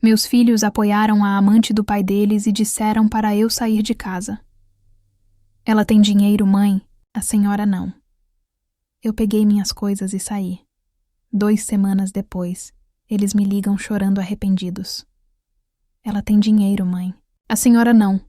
Meus filhos apoiaram a amante do pai deles e disseram para eu sair de casa. Ela tem dinheiro, mãe, a senhora não. Eu peguei minhas coisas e saí. 2 semanas depois, eles me ligam chorando arrependidos. Ela tem dinheiro, mãe. A senhora não.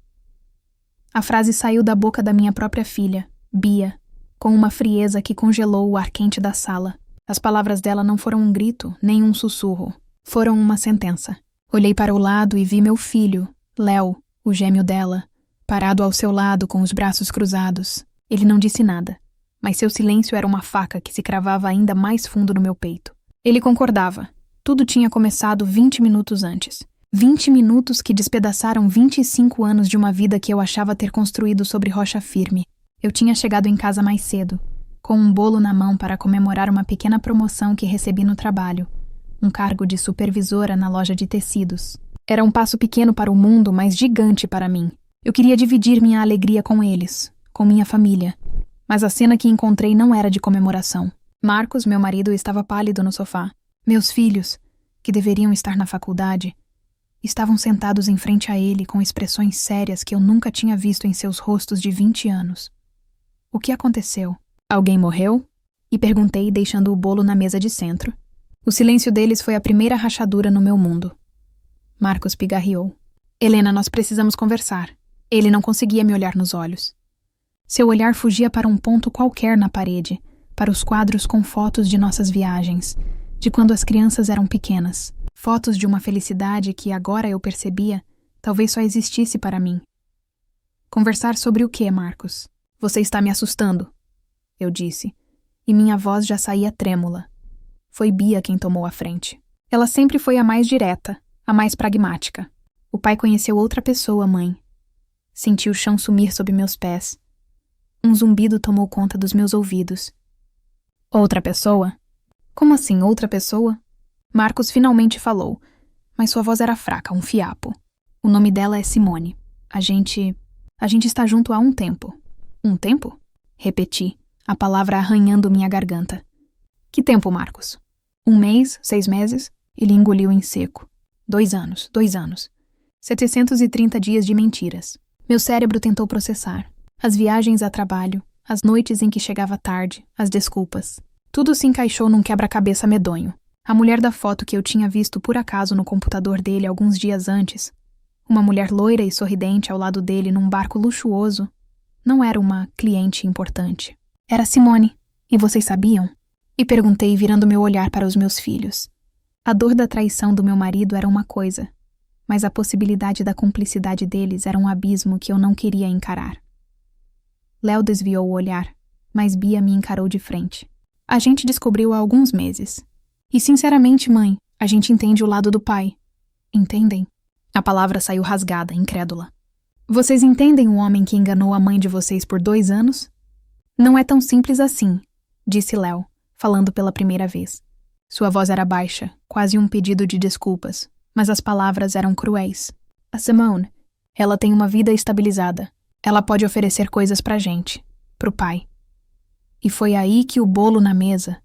A frase saiu da boca da minha própria filha, Bia, com uma frieza que congelou o ar quente da sala. As palavras dela não foram um grito, nem um sussurro. Foram uma sentença. Olhei para o lado e vi meu filho, Léo, o gêmeo dela, parado ao seu lado com os braços cruzados. Ele não disse nada, mas seu silêncio era uma faca que se cravava ainda mais fundo no meu peito. Ele concordava. Tudo tinha começado 20 minutos antes. 20 minutos que despedaçaram 25 anos de uma vida que eu achava ter construído sobre rocha firme. Eu tinha chegado em casa mais cedo, com um bolo na mão para comemorar uma pequena promoção que recebi no trabalho, um cargo de supervisora na loja de tecidos. Era um passo pequeno para o mundo, mas gigante para mim. Eu queria dividir minha alegria com eles, com minha família. Mas a cena que encontrei não era de comemoração. Marcos, meu marido, estava pálido no sofá. Meus filhos, que deveriam estar na faculdade, estavam sentados em frente a ele com expressões sérias que eu nunca tinha visto em seus rostos de 20 anos. O que aconteceu? Alguém morreu? E perguntei, deixando o bolo na mesa de centro. O silêncio deles foi a primeira rachadura no meu mundo. Marcos pigarreou. Helena, nós precisamos conversar. Ele não conseguia me olhar nos olhos. Seu olhar fugia para um ponto qualquer na parede, para os quadros com fotos de nossas viagens, de quando as crianças eram pequenas. Fotos de uma felicidade que agora eu percebia, talvez só existisse para mim. Conversar sobre o quê, Marcos? Você está me assustando, eu disse, e minha voz já saía trêmula. Foi Bia quem tomou a frente. Ela sempre foi a mais direta, a mais pragmática. O pai conheceu outra pessoa, mãe. Senti o chão sumir sob meus pés. Um zumbido tomou conta dos meus ouvidos. Outra pessoa? Como assim, outra pessoa? Marcos finalmente falou, mas sua voz era fraca, um fiapo. O nome dela é Simone. A gente está junto há um tempo. Um tempo? Repeti, a palavra arranhando minha garganta. Que tempo, Marcos? 1 mês? 6 meses? Ele engoliu em seco. 2 anos, 2 anos. 730 dias de mentiras. Meu cérebro tentou processar. As viagens a trabalho, as noites em que chegava tarde, as desculpas. Tudo se encaixou num quebra-cabeça medonho. A mulher da foto que eu tinha visto por acaso no computador dele alguns dias antes, uma mulher loira e sorridente ao lado dele num barco luxuoso, não era uma cliente importante. Era Simone. E vocês sabiam? E perguntei, virando meu olhar para os meus filhos. A dor da traição do meu marido era uma coisa, mas a possibilidade da cumplicidade deles era um abismo que eu não queria encarar. Léo desviou o olhar, mas Bia me encarou de frente. A gente descobriu há alguns meses. E sinceramente, mãe, a gente entende o lado do pai. Entendem? A palavra saiu rasgada, incrédula. Vocês entendem o homem que enganou a mãe de vocês por 2 anos? Não é tão simples assim, disse Léo, falando pela primeira vez. Sua voz era baixa, quase um pedido de desculpas, mas as palavras eram cruéis. A Simone, ela tem uma vida estabilizada. Ela pode oferecer coisas pra gente, pro pai. E foi aí que o bolo na mesa,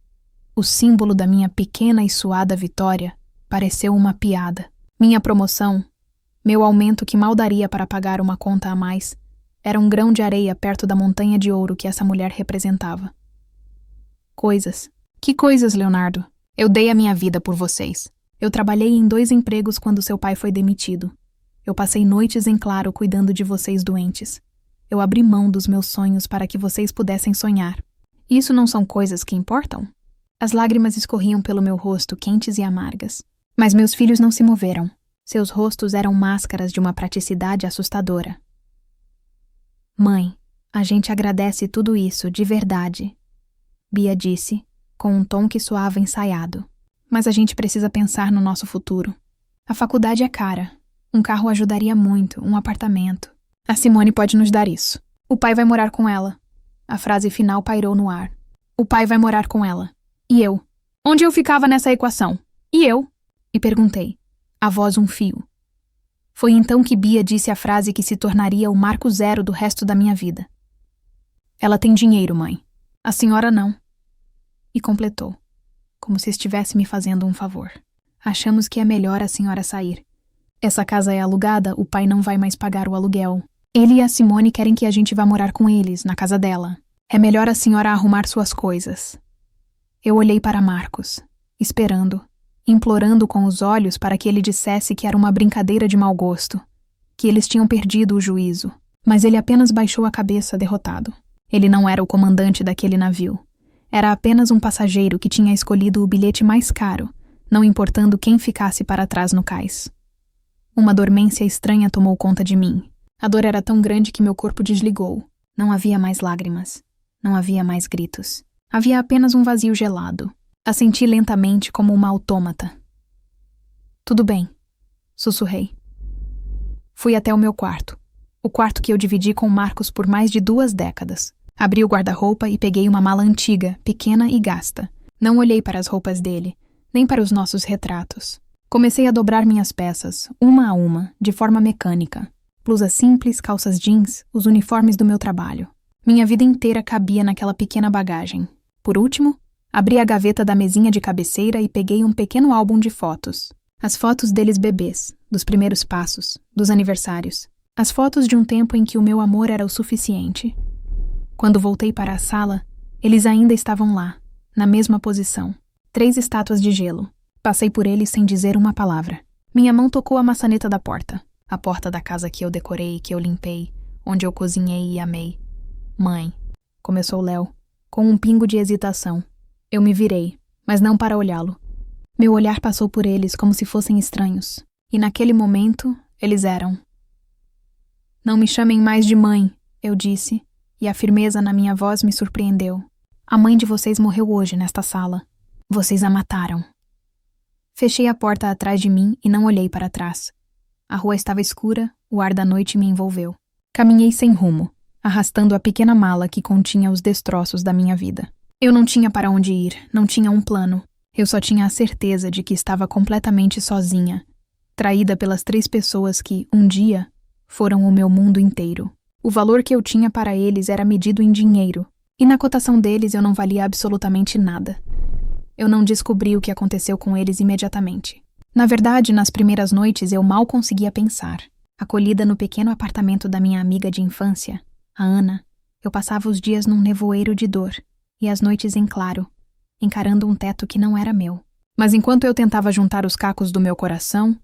o símbolo da minha pequena e suada vitória, pareceu uma piada. Minha promoção, meu aumento que mal daria para pagar uma conta a mais, era um grão de areia perto da montanha de ouro que essa mulher representava. Coisas. Que coisas, Leonardo? Eu dei a minha vida por vocês. Eu trabalhei em 2 empregos quando seu pai foi demitido. Eu passei noites em claro cuidando de vocês doentes. Eu abri mão dos meus sonhos para que vocês pudessem sonhar. Isso não são coisas que importam? As lágrimas escorriam pelo meu rosto, quentes e amargas. Mas meus filhos não se moveram. Seus rostos eram máscaras de uma praticidade assustadora. Mãe, a gente agradece tudo isso, de verdade, Bia disse, com um tom que soava ensaiado. Mas a gente precisa pensar no nosso futuro. A faculdade é cara. Um carro ajudaria muito, um apartamento. A Simone pode nos dar isso. O pai vai morar com ela. A frase final pairou no ar. O pai vai morar com ela. E eu? Onde eu ficava nessa equação? E eu? E perguntei. A voz um fio. Foi então que Bia disse a frase que se tornaria o marco zero do resto da minha vida. Ela tem dinheiro, mãe. A senhora não. E completou, como se estivesse me fazendo um favor. Achamos que é melhor a senhora sair. Essa casa é alugada, o pai não vai mais pagar o aluguel. Ele e a Simone querem que a gente vá morar com eles, na casa dela. É melhor a senhora arrumar suas coisas. Eu olhei para Marcos, esperando, implorando com os olhos para que ele dissesse que era uma brincadeira de mau gosto, que eles tinham perdido o juízo. Mas ele apenas baixou a cabeça, derrotado. Ele não era o comandante daquele navio. Era apenas um passageiro que tinha escolhido o bilhete mais caro, não importando quem ficasse para trás no cais. Uma dormência estranha tomou conta de mim. A dor era tão grande que meu corpo desligou. Não havia mais lágrimas. Não havia mais gritos. Havia apenas um vazio gelado. A senti lentamente como uma autômata. Tudo bem, sussurrei. Fui até o meu quarto. O quarto que eu dividi com Marcos por mais de 2 décadas. Abri o guarda-roupa e peguei uma mala antiga, pequena e gasta. Não olhei para as roupas dele, nem para os nossos retratos. Comecei a dobrar minhas peças, uma a uma, de forma mecânica. Blusa simples, calças jeans, os uniformes do meu trabalho. Minha vida inteira cabia naquela pequena bagagem. Por último, abri a gaveta da mesinha de cabeceira e peguei um pequeno álbum de fotos. As fotos deles bebês, dos primeiros passos, dos aniversários. As fotos de um tempo em que o meu amor era o suficiente. Quando voltei para a sala, eles ainda estavam lá, na mesma posição. 3 estátuas de gelo. Passei por eles sem dizer uma palavra. Minha mão tocou a maçaneta da porta. A porta da casa que eu decorei, que eu limpei, onde eu cozinhei e amei. Mãe, começou Léo, com um pingo de hesitação. Eu me virei, mas não para olhá-lo. Meu olhar passou por eles como se fossem estranhos. E naquele momento, eles eram. Não me chamem mais de mãe, eu disse, e a firmeza na minha voz me surpreendeu. A mãe de vocês morreu hoje nesta sala. Vocês a mataram. Fechei a porta atrás de mim e não olhei para trás. A rua estava escura, o ar da noite me envolveu. Caminhei sem rumo, arrastando a pequena mala que continha os destroços da minha vida. Eu não tinha para onde ir, não tinha um plano. Eu só tinha a certeza de que estava completamente sozinha, traída pelas 3 pessoas que, um dia, foram o meu mundo inteiro. O valor que eu tinha para eles era medido em dinheiro, e na cotação deles eu não valia absolutamente nada. Eu não descobri o que aconteceu com eles imediatamente. Na verdade, nas primeiras noites eu mal conseguia pensar. Acolhida no pequeno apartamento da minha amiga de infância, a Ana, eu passava os dias num nevoeiro de dor, e as noites em claro, encarando um teto que não era meu. Mas enquanto eu tentava juntar os cacos do meu coração,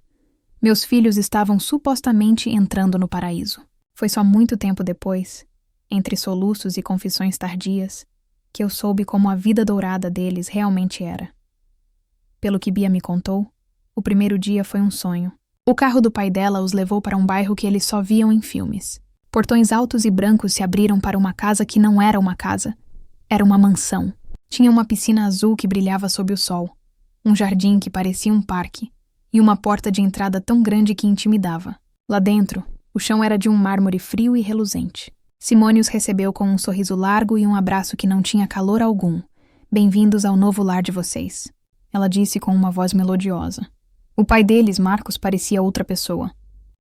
meus filhos estavam supostamente entrando no paraíso. Foi só muito tempo depois, entre soluços e confissões tardias, que eu soube como a vida dourada deles realmente era. Pelo que Bia me contou, o primeiro dia foi um sonho. O carro do pai dela os levou para um bairro que eles só viam em filmes. Portões altos e brancos se abriram para uma casa que não era uma casa. Era uma mansão. Tinha uma piscina azul que brilhava sob o sol, um jardim que parecia um parque, e uma porta de entrada tão grande que intimidava. Lá dentro, o chão era de um mármore frio e reluzente. Simone os recebeu com um sorriso largo e um abraço que não tinha calor algum. Bem-vindos ao novo lar de vocês, ela disse com uma voz melodiosa. O pai deles, Marcos, parecia outra pessoa.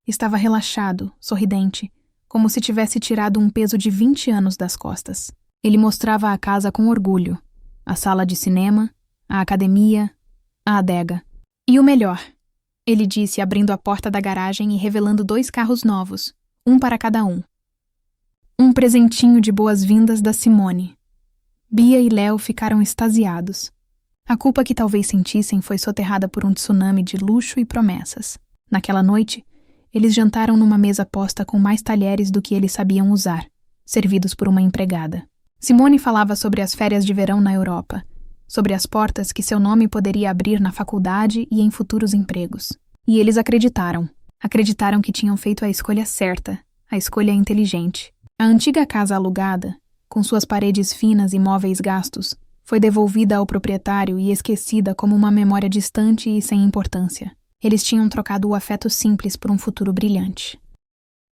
Estava relaxado, sorridente, como se tivesse tirado um peso de 20 anos das costas. Ele mostrava a casa com orgulho. A sala de cinema, a academia, a adega. E o melhor, ele disse abrindo a porta da garagem e revelando 2 carros novos, um para cada um. Um presentinho de boas-vindas da Simone. Bia e Léo ficaram extasiados. A culpa que talvez sentissem foi soterrada por um tsunami de luxo e promessas. Naquela noite, eles jantaram numa mesa posta com mais talheres do que eles sabiam usar, servidos por uma empregada. Simone falava sobre as férias de verão na Europa, sobre as portas que seu nome poderia abrir na faculdade e em futuros empregos. E eles acreditaram. Acreditaram que tinham feito a escolha certa, a escolha inteligente. A antiga casa alugada, com suas paredes finas e móveis gastos, foi devolvida ao proprietário e esquecida como uma memória distante e sem importância. Eles tinham trocado o afeto simples por um futuro brilhante.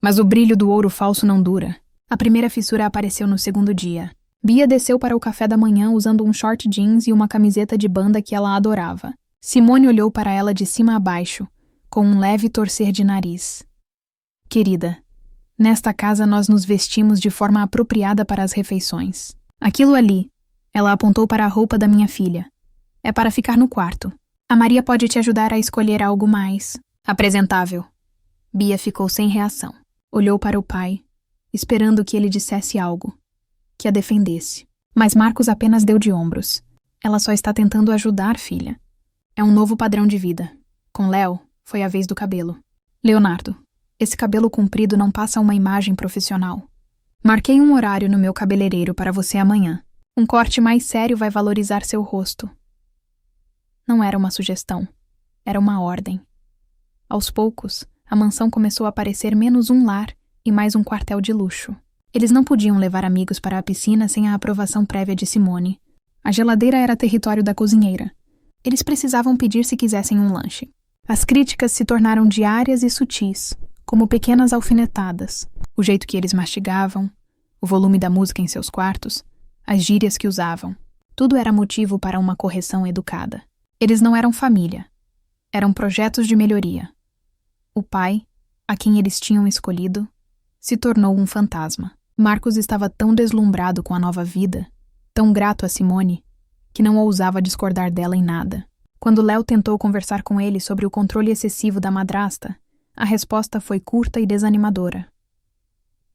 Mas o brilho do ouro falso não dura. A primeira fissura apareceu no segundo dia. Bia desceu para o café da manhã usando um short jeans e uma camiseta de banda que ela adorava. Simone olhou para ela de cima a baixo, com um leve torcer de nariz. Querida, nesta casa nós nos vestimos de forma apropriada para as refeições. Aquilo ali, ela apontou para a roupa da minha filha, é para ficar no quarto. A Maria pode te ajudar a escolher algo mais. Apresentável. Bia ficou sem reação. Olhou para o pai, esperando que ele dissesse algo, que a defendesse. Mas Marcos apenas deu de ombros. Ela só está tentando ajudar, filha. É um novo padrão de vida. Com Léo, foi a vez do cabelo. Leonardo, esse cabelo comprido não passa uma imagem profissional. Marquei um horário no meu cabeleireiro para você amanhã. Um corte mais sério vai valorizar seu rosto. Não era uma sugestão. Era uma ordem. Aos poucos, a mansão começou a parecer menos um lar e mais um quartel de luxo. Eles não podiam levar amigos para a piscina sem a aprovação prévia de Simone. A geladeira era território da cozinheira. Eles precisavam pedir se quisessem um lanche. As críticas se tornaram diárias e sutis, como pequenas alfinetadas. O jeito que eles mastigavam, o volume da música em seus quartos, as gírias que usavam. Tudo era motivo para uma correção educada. Eles não eram família. Eram projetos de melhoria. O pai, a quem eles tinham escolhido, se tornou um fantasma. Marcos estava tão deslumbrado com a nova vida, tão grato a Simone, que não ousava discordar dela em nada. Quando Léo tentou conversar com ele sobre o controle excessivo da madrasta, a resposta foi curta e desanimadora.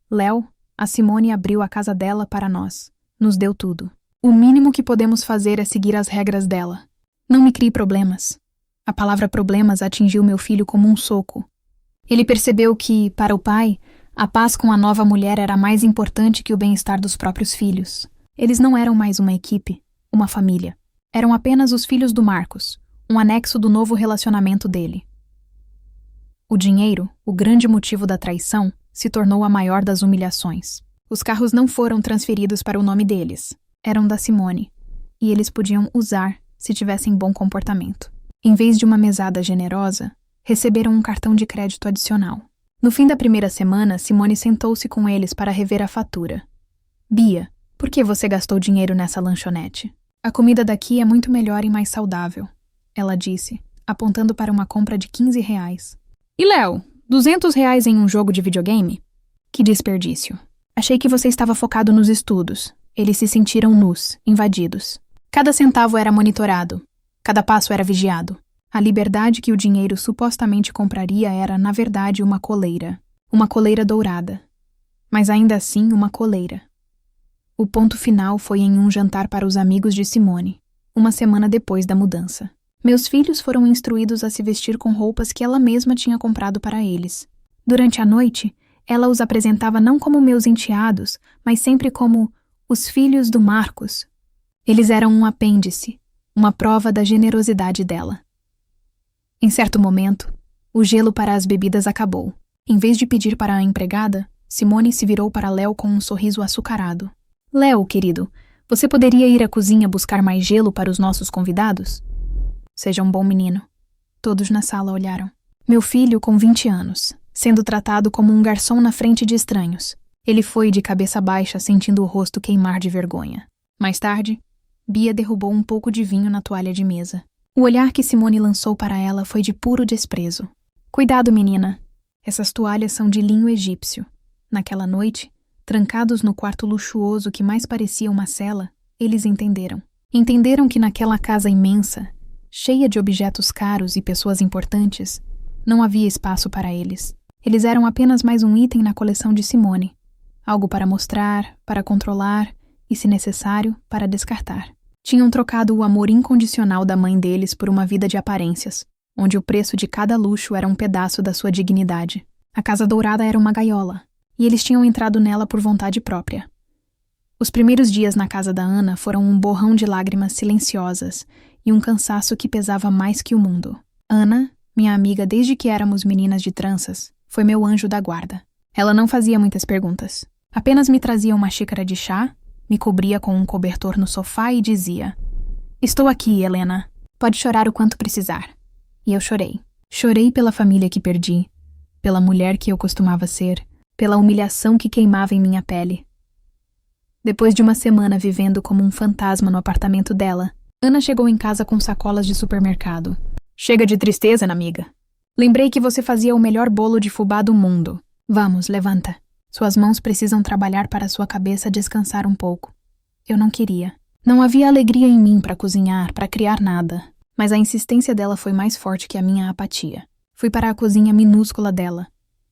Léo, a Simone abriu a casa dela para nós. Nos deu tudo. O mínimo que podemos fazer é seguir as regras dela. Não me crie problemas. A palavra problemas atingiu meu filho como um soco. Ele percebeu que, para o pai, a paz com a nova mulher era mais importante que o bem-estar dos próprios filhos. Eles não eram mais uma equipe, uma família. Eram apenas os filhos do Marcos, um anexo do novo relacionamento dele. O dinheiro, o grande motivo da traição, se tornou a maior das humilhações. Os carros não foram transferidos para o nome deles. Eram da Simone. E eles podiam usar se tivessem bom comportamento. Em vez de uma mesada generosa, receberam um cartão de crédito adicional. No fim da primeira semana, Simone sentou-se com eles para rever a fatura. Bia, por que você gastou dinheiro nessa lanchonete? A comida daqui é muito melhor e mais saudável, ela disse, apontando para uma compra de R$15. E Léo, R$200 em um jogo de videogame? Que desperdício. Achei que você estava focado nos estudos. Eles se sentiram nus, invadidos. Cada centavo era monitorado. Cada passo era vigiado. A liberdade que o dinheiro supostamente compraria era, na verdade, uma coleira. Uma coleira dourada. Mas ainda assim, uma coleira. O ponto final foi em um jantar para os amigos de Simone, uma semana depois da mudança. Meus filhos foram instruídos a se vestir com roupas que ela mesma tinha comprado para eles. Durante a noite, ela os apresentava não como meus enteados, mas sempre como os filhos do Marcos. Eles eram um apêndice, uma prova da generosidade dela. Em certo momento, o gelo para as bebidas acabou. Em vez de pedir para a empregada, Simone se virou para Léo com um sorriso açucarado. Léo, querido, você poderia ir à cozinha buscar mais gelo para os nossos convidados? Seja um bom menino. Todos na sala olharam. Meu filho, com 20 anos, sendo tratado como um garçom na frente de estranhos. Ele foi de cabeça baixa, sentindo o rosto queimar de vergonha. Mais tarde, Bia derrubou um pouco de vinho na toalha de mesa. O olhar que Simone lançou para ela foi de puro desprezo. Cuidado, menina. Essas toalhas são de linho egípcio. Naquela noite, trancados no quarto luxuoso que mais parecia uma cela, eles entenderam. Entenderam que naquela casa imensa, cheia de objetos caros e pessoas importantes, não havia espaço para eles. Eles eram apenas mais um item na coleção de Simone. Algo para mostrar, para controlar e, se necessário, para descartar. Tinham trocado o amor incondicional da mãe deles por uma vida de aparências, onde o preço de cada luxo era um pedaço da sua dignidade. A Casa Dourada era uma gaiola, e eles tinham entrado nela por vontade própria. Os primeiros dias na casa da Ana foram um borrão de lágrimas silenciosas e um cansaço que pesava mais que o mundo. Ana, minha amiga desde que éramos meninas de tranças, foi meu anjo da guarda. Ela não fazia muitas perguntas. Apenas me trazia uma xícara de chá, me cobria com um cobertor no sofá e dizia: "Estou aqui, Helena. Pode chorar o quanto precisar." E eu chorei. Chorei pela família que perdi, pela mulher que eu costumava ser, pela humilhação que queimava em minha pele. Depois de uma semana vivendo como um fantasma no apartamento dela, Ana chegou em casa com sacolas de supermercado. "Chega de tristeza, amiga. Lembrei que você fazia o melhor bolo de fubá do mundo. Vamos, levanta. Suas mãos precisam trabalhar para sua cabeça descansar um pouco." Eu não queria. Não havia alegria em mim para cozinhar, para criar nada. Mas a insistência dela foi mais forte que a minha apatia. Fui para a cozinha minúscula dela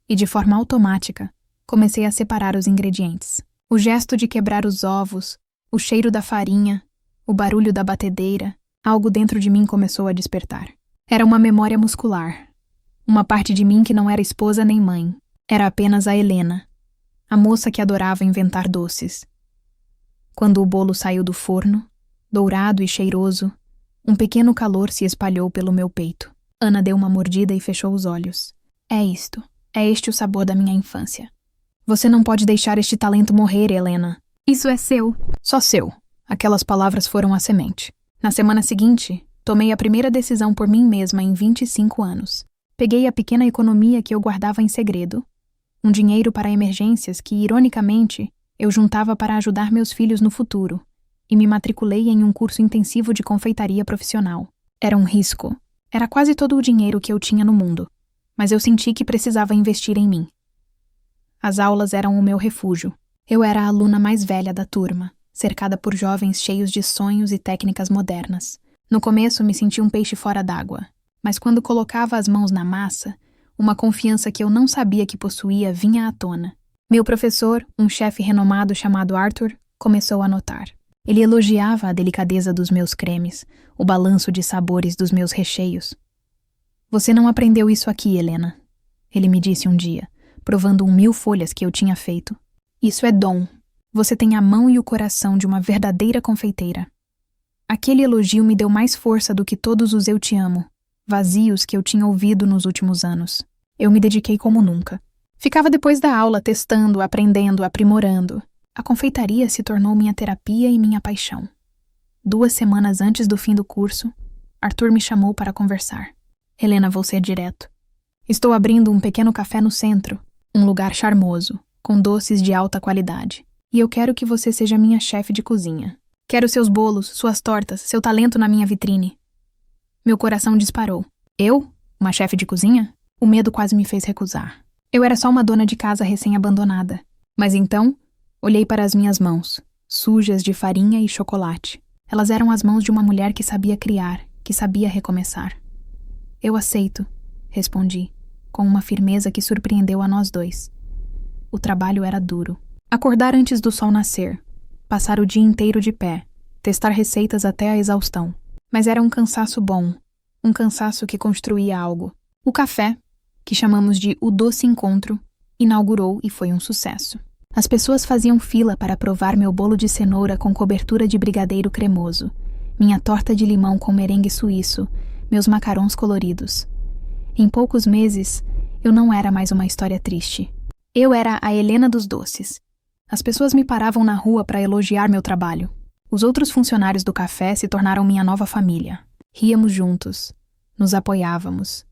e, de forma automática, comecei a separar os ingredientes. O gesto de quebrar os ovos, o cheiro da farinha, o barulho da batedeira, algo dentro de mim começou a despertar. Era uma memória muscular. Uma parte de mim que não era esposa nem mãe. Era apenas a Helena, a moça que adorava inventar doces. Quando o bolo saiu do forno, dourado e cheiroso, um pequeno calor se espalhou pelo meu peito. Ana deu uma mordida e fechou os olhos. É este o sabor da minha infância. Você não pode deixar este talento morrer, Helena. Isso é seu. Só seu. Aquelas palavras foram a semente. Na semana seguinte, tomei a primeira decisão por mim mesma em 25 anos. Peguei a pequena economia que eu guardava em segredo, um dinheiro para emergências que, ironicamente, eu juntava para ajudar meus filhos no futuro, e me matriculei em um curso intensivo de confeitaria profissional. Era um risco. Era quase todo o dinheiro que eu tinha no mundo, mas eu senti que precisava investir em mim. As aulas eram o meu refúgio. Eu era a aluna mais velha da turma, cercada por jovens cheios de sonhos e técnicas modernas. No começo me senti um peixe fora d'água, mas quando colocava as mãos na massa, uma confiança que eu não sabia que possuía vinha à tona. Meu professor, um chefe renomado chamado Arthur, começou a notar. Ele elogiava a delicadeza dos meus cremes, o balanço de sabores dos meus recheios. Você não aprendeu isso aqui, Helena, ele me disse um dia, provando 1000 folhas que eu tinha feito. Isso é dom. Você tem a mão e o coração de uma verdadeira confeiteira. Aquele elogio me deu mais força do que todos os eu te amo, vazios que eu tinha ouvido nos últimos anos. Eu me dediquei como nunca. Ficava depois da aula testando, aprendendo, aprimorando. A confeitaria se tornou minha terapia e minha paixão. 2 semanas antes do fim do curso, Arthur me chamou para conversar. Helena, vou ser direto. Estou abrindo um pequeno café no centro, um lugar charmoso, com doces de alta qualidade. E eu quero que você seja minha chefe de cozinha. Quero seus bolos, suas tortas, seu talento na minha vitrine. Meu coração disparou. Eu? Uma chefe de cozinha? O medo quase me fez recusar. Eu era só uma dona de casa recém-abandonada. Mas então, olhei para as minhas mãos, sujas de farinha e chocolate. Elas eram as mãos de uma mulher que sabia criar, que sabia recomeçar. Eu aceito, respondi, com uma firmeza que surpreendeu a nós dois. O trabalho era duro. Acordar antes do sol nascer, passar o dia inteiro de pé, testar receitas até a exaustão. Mas era um cansaço bom, um cansaço que construía algo. O café, que chamamos de O Doce Encontro, inaugurou e foi um sucesso. As pessoas faziam fila para provar meu bolo de cenoura com cobertura de brigadeiro cremoso, minha torta de limão com merengue suíço, meus macarrões coloridos. Em poucos meses, eu não era mais uma história triste. Eu era a Helena dos doces. As pessoas me paravam na rua para elogiar meu trabalho. Os outros funcionários do café se tornaram minha nova família. Ríamos juntos, nos apoiávamos,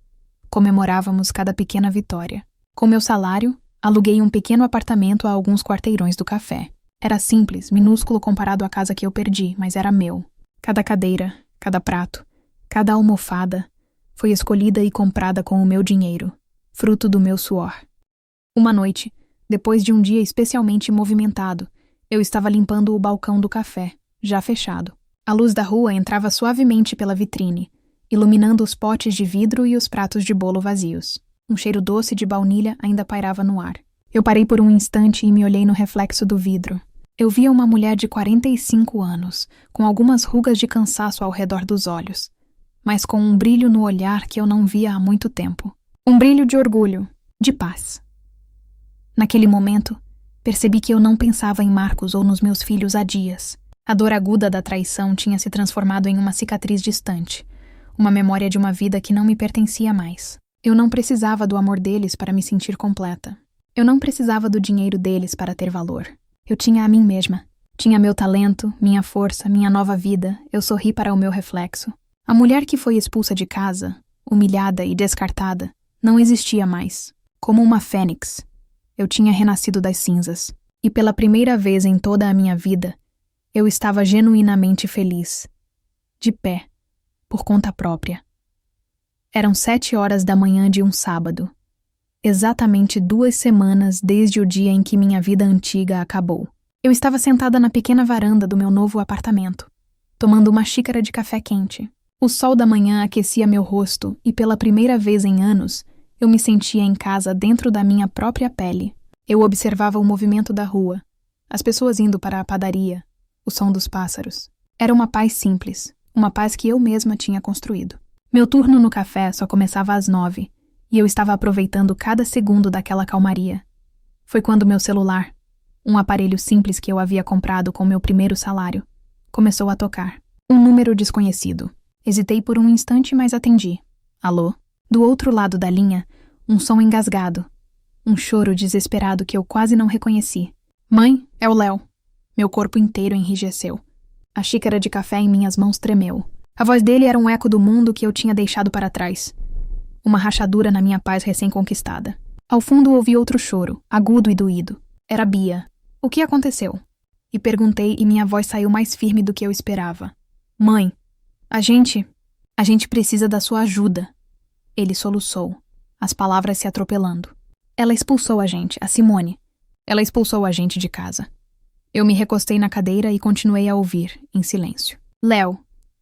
comemorávamos cada pequena vitória. Com meu salário, aluguei um pequeno apartamento a alguns quarteirões do café. Era simples, minúsculo comparado à casa que eu perdi, mas era meu. Cada cadeira, cada prato, cada almofada foi escolhida e comprada com o meu dinheiro, fruto do meu suor. Uma noite, depois de um dia especialmente movimentado, eu estava limpando o balcão do café, já fechado. A luz da rua entrava suavemente pela vitrine, iluminando os potes de vidro e os pratos de bolo vazios. Um cheiro doce de baunilha ainda pairava no ar. Eu parei por um instante e me olhei no reflexo do vidro. Eu via uma mulher de 45 anos, com algumas rugas de cansaço ao redor dos olhos, mas com um brilho no olhar que eu não via há muito tempo. Um brilho de orgulho, de paz. Naquele momento, percebi que eu não pensava em Marcos ou nos meus filhos há dias. A dor aguda da traição tinha se transformado em uma cicatriz distante, uma memória de uma vida que não me pertencia mais. Eu não precisava do amor deles para me sentir completa. Eu não precisava do dinheiro deles para ter valor. Eu tinha a mim mesma. Tinha meu talento, minha força, minha nova vida. Eu sorri para o meu reflexo. A mulher que foi expulsa de casa, humilhada e descartada, não existia mais. Como uma fênix, eu tinha renascido das cinzas. E pela primeira vez em toda a minha vida, eu estava genuinamente feliz. De pé, por conta própria. Eram 7 horas da manhã de um sábado. Exatamente 2 semanas desde o dia em que minha vida antiga acabou. Eu estava sentada na pequena varanda do meu novo apartamento, tomando uma xícara de café quente. O sol da manhã aquecia meu rosto e pela primeira vez em anos, eu me sentia em casa dentro da minha própria pele. Eu observava o movimento da rua, as pessoas indo para a padaria, o som dos pássaros. Era uma paz simples, uma paz que eu mesma tinha construído. Meu turno no café só começava às 9, e eu estava aproveitando cada segundo daquela calmaria. Foi quando meu celular, um aparelho simples que eu havia comprado com meu primeiro salário, começou a tocar. Um número desconhecido. Hesitei por um instante, mas atendi. Alô? Do outro lado da linha, um som engasgado. Um choro desesperado que eu quase não reconheci. Mãe, é o Léo. Meu corpo inteiro enrijeceu. A xícara de café em minhas mãos tremeu. A voz dele era um eco do mundo que eu tinha deixado para trás. Uma rachadura na minha paz recém-conquistada. Ao fundo ouvi outro choro, agudo e doído. Era Bia. O que aconteceu? E perguntei e minha voz saiu mais firme do que eu esperava. Mãe, a gente precisa da sua ajuda. Ele soluçou, as palavras se atropelando. Ela expulsou a gente, a Simone. Ela expulsou a gente de casa. Eu me recostei na cadeira e continuei a ouvir, em silêncio. Léo,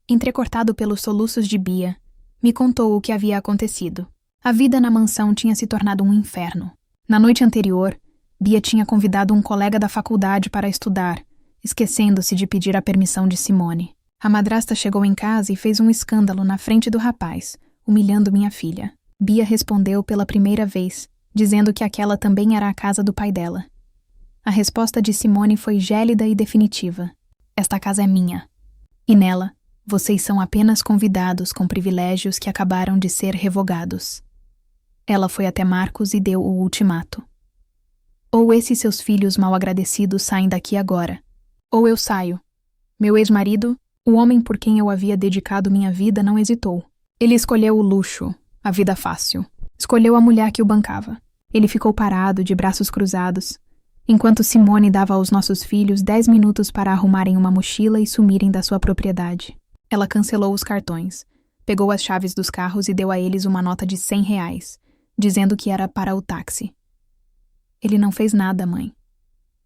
entrecortado pelos soluços de Bia, me contou o que havia acontecido. A vida na mansão tinha se tornado um inferno. Na noite anterior, Bia tinha convidado um colega da faculdade para estudar, esquecendo-se de pedir a permissão de Simone. A madrasta chegou em casa e fez um escândalo na frente do rapaz, humilhando minha filha. Bia respondeu pela primeira vez, dizendo que aquela também era a casa do pai dela. A resposta de Simone foi gélida e definitiva. Esta casa é minha. E nela, vocês são apenas convidados com privilégios que acabaram de ser revogados. Ela foi até Marcos e deu o ultimato. Ou esses seus filhos mal-agradecidos saem daqui agora, ou eu saio. Meu ex-marido, o homem por quem eu havia dedicado minha vida, não hesitou. Ele escolheu o luxo, a vida fácil. Escolheu a mulher que o bancava. Ele ficou parado, de braços cruzados, enquanto Simone dava aos nossos filhos 10 minutos para arrumarem uma mochila e sumirem da sua propriedade. Ela cancelou os cartões, pegou as chaves dos carros e deu a eles uma nota de R$100, dizendo que era para o táxi. Ele não fez nada, mãe.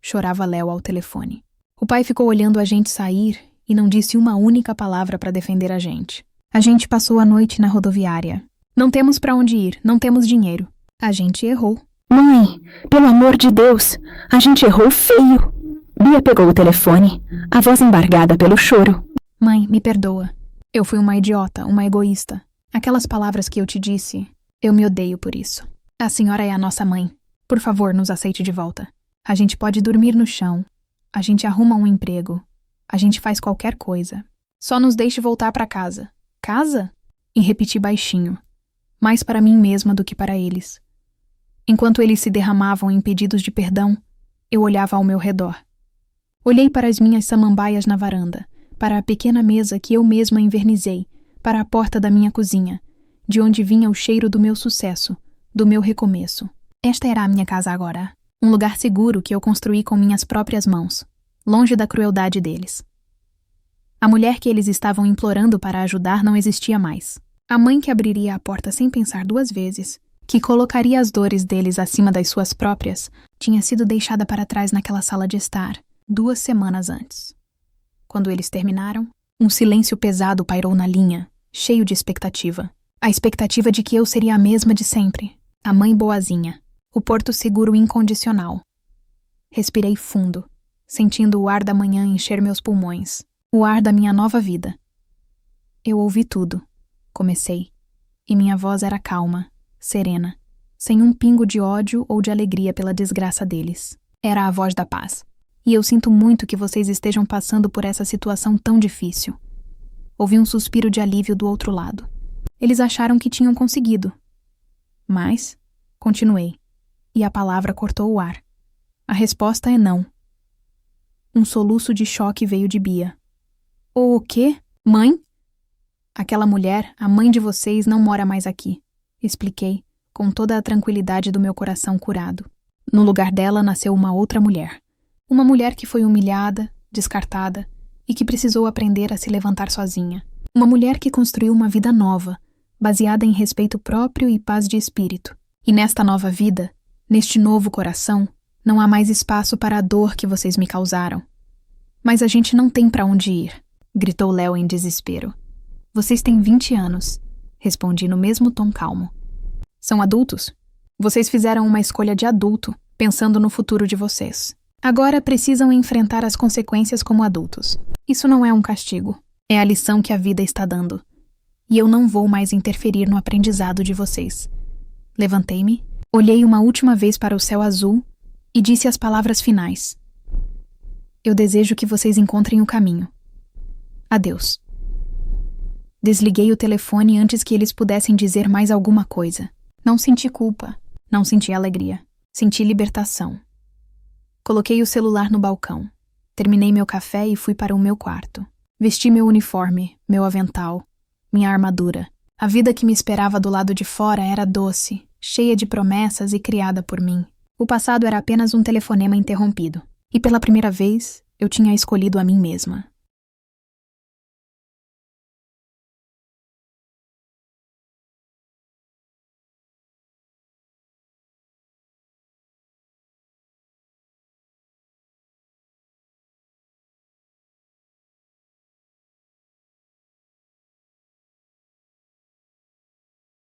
Chorava Léo ao telefone. O pai ficou olhando a gente sair e não disse uma única palavra para defender a gente. A gente passou a noite na rodoviária. Não temos para onde ir, não temos dinheiro. A gente errou. Mãe, pelo amor de Deus, a gente errou feio. Bia pegou o telefone, a voz embargada pelo choro. Mãe, me perdoa. Eu fui uma idiota, uma egoísta. Aquelas palavras que eu te disse, eu me odeio por isso. A senhora é a nossa mãe. Por favor, nos aceite de volta. A gente pode dormir no chão. A gente arruma um emprego. A gente faz qualquer coisa. Só nos deixe voltar para casa. Casa? E repeti baixinho. Mais para mim mesma do que para eles. Enquanto eles se derramavam em pedidos de perdão, eu olhava ao meu redor. Olhei para as minhas samambaias na varanda, para a pequena mesa que eu mesma invernizei, para a porta da minha cozinha, de onde vinha o cheiro do meu sucesso, do meu recomeço. Esta era a minha casa agora, um lugar seguro que eu construí com minhas próprias mãos, longe da crueldade deles. A mulher que eles estavam implorando para ajudar não existia mais. A mãe que abriria a porta sem pensar 2 vezes, que colocaria as dores deles acima das suas próprias, tinha sido deixada para trás naquela sala de estar, 2 semanas antes. Quando eles terminaram, um silêncio pesado pairou na linha, cheio de expectativa. A expectativa de que eu seria a mesma de sempre, a mãe boazinha, o porto seguro incondicional. Respirei fundo, sentindo o ar da manhã encher meus pulmões, o ar da minha nova vida. Eu ouvi tudo, comecei, e minha voz era calma, serena, sem um pingo de ódio ou de alegria pela desgraça deles. Era a voz da paz. E eu sinto muito que vocês estejam passando por essa situação tão difícil. Ouvi um suspiro de alívio do outro lado. Eles acharam que tinham conseguido. Mas, continuei, e a palavra cortou o ar. A resposta é não. Um soluço de choque veio de Bia. O quê? Mãe? Aquela mulher, a mãe de vocês, não mora mais aqui. Expliquei, com toda a tranquilidade do meu coração curado. No lugar dela nasceu uma outra mulher. Uma mulher que foi humilhada, descartada e que precisou aprender a se levantar sozinha. Uma mulher que construiu uma vida nova, baseada em respeito próprio e paz de espírito. E nesta nova vida, neste novo coração, não há mais espaço para a dor que vocês me causaram. Mas a gente não tem para onde ir, gritou Léo em desespero. Vocês têm 20 anos, respondi no mesmo tom calmo. São adultos? Vocês fizeram uma escolha de adulto, pensando no futuro de vocês. Agora precisam enfrentar as consequências como adultos. Isso não é um castigo. É a lição que a vida está dando. E eu não vou mais interferir no aprendizado de vocês. Levantei-me, olhei uma última vez para o céu azul e disse as palavras finais. Eu desejo que vocês encontrem o caminho. Adeus. Desliguei o telefone antes que eles pudessem dizer mais alguma coisa. Não senti culpa, não senti alegria, senti libertação. Coloquei o celular no balcão, terminei meu café e fui para o meu quarto. Vesti meu uniforme, meu avental, minha armadura. A vida que me esperava do lado de fora era doce, cheia de promessas e criada por mim. O passado era apenas um telefonema interrompido. E pela primeira vez, eu tinha escolhido a mim mesma.